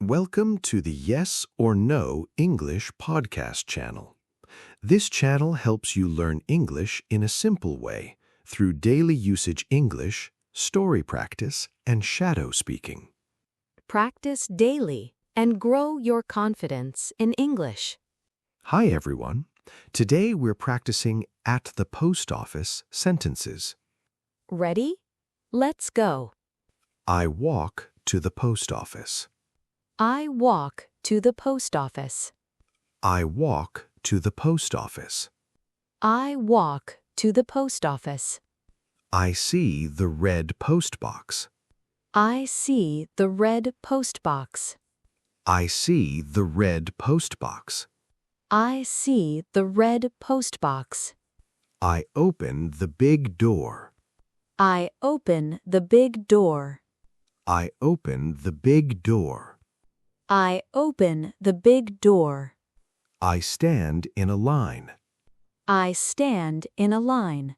Welcome to the Yes or No English podcast channel. This channel helps you learn English in a simple way through daily usage English, story practice, and shadow speaking. Practice daily and grow your confidence in English. Hi everyone. Today we're practicing at the post office sentences. Ready? Let's go. I walk to the post office. I walk to the post office. I walk to the post office. I walk to the post office. I see the red post box. I see the red post box. I see the red post box. I see the red post box. I open the big door. I open the big door. I open the big door. I open the big door. I stand in a line. I stand in a line.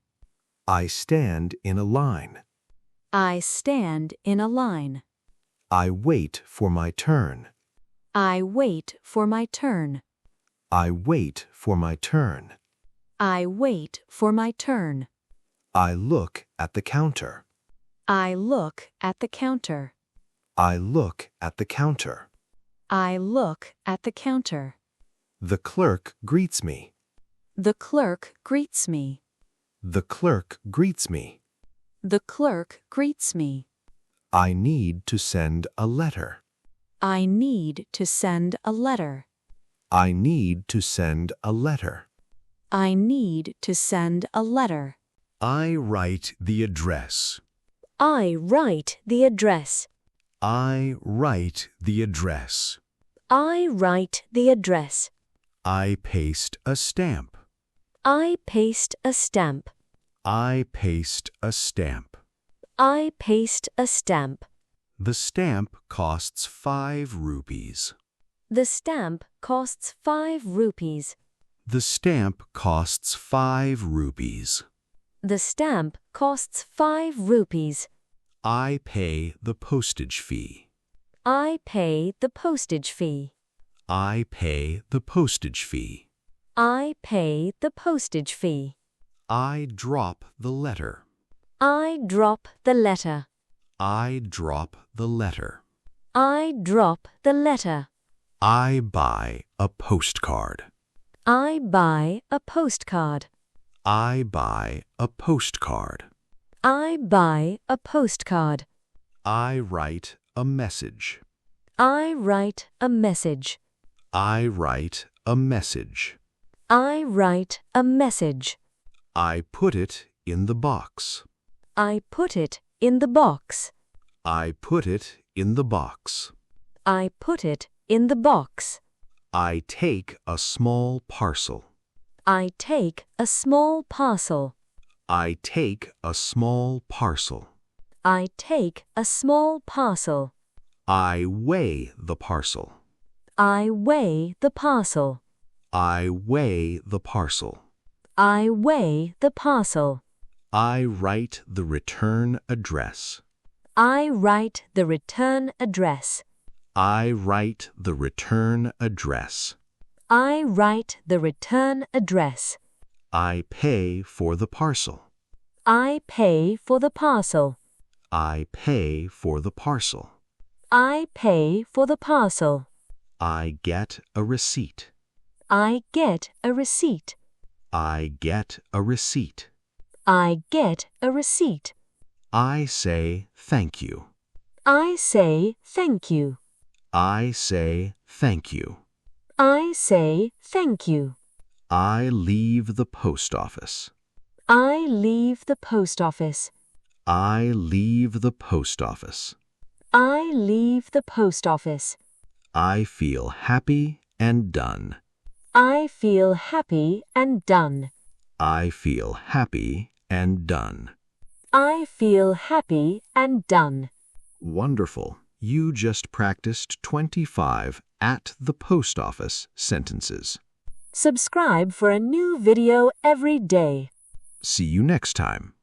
I stand in a line. I stand in a line. I wait for my turn. I wait for my turn. I wait for my turn. I wait for my turn. I look at the counter. I look at the counter. I look at the counter. I look at the counter. The clerk greets me. The clerk greets me. The clerk greets me. The clerk greets me. I need to send a letter. I need to send a letter. I need to send a letter. I need to send a letter. I write the address. I write the address. I write the address. I write the address. I paste a stamp. I paste a stamp. I paste a stamp. I paste a stamp. The stamp costs 5 rupees. The stamp costs 5 rupees. The stamp costs 5 rupees. The stamp costs 5 rupees. I pay the postage fee. I pay the postage fee. I pay the postage fee. I pay the postage fee. I drop the letter. I drop the letter. I drop the letter. I drop the letter. I buy a postcard. I buy a postcard. I buy a postcard. I buy a postcard. I write a message. I write a message. I write a message. I write a message. I put it in the box. I put it in the box. I put it in the box. I put it in the box. I take a small parcel. I take a small parcel. I take a small parcel. I take a small parcel. I weigh the parcel. I weigh the parcel. I weigh the parcel. I weigh the parcel. I write the return address. I write the return address. I write the return address. I write the return address. I pay for the parcel. I pay for the parcel. I pay for the parcel. I pay for the parcel. I get a receipt. I get a receipt. I get a receipt. I get a receipt. I say thank you. I say thank you. I say thank you. I say thank you. I leave the post office. I leave the post office. I leave the post office. I leave the post office. I feel happy and done. I feel happy and done. I feel happy and done. I feel happy and done. Wonderful. You just practiced 25 at the post office sentences. Subscribe for a new video every day. See you next time.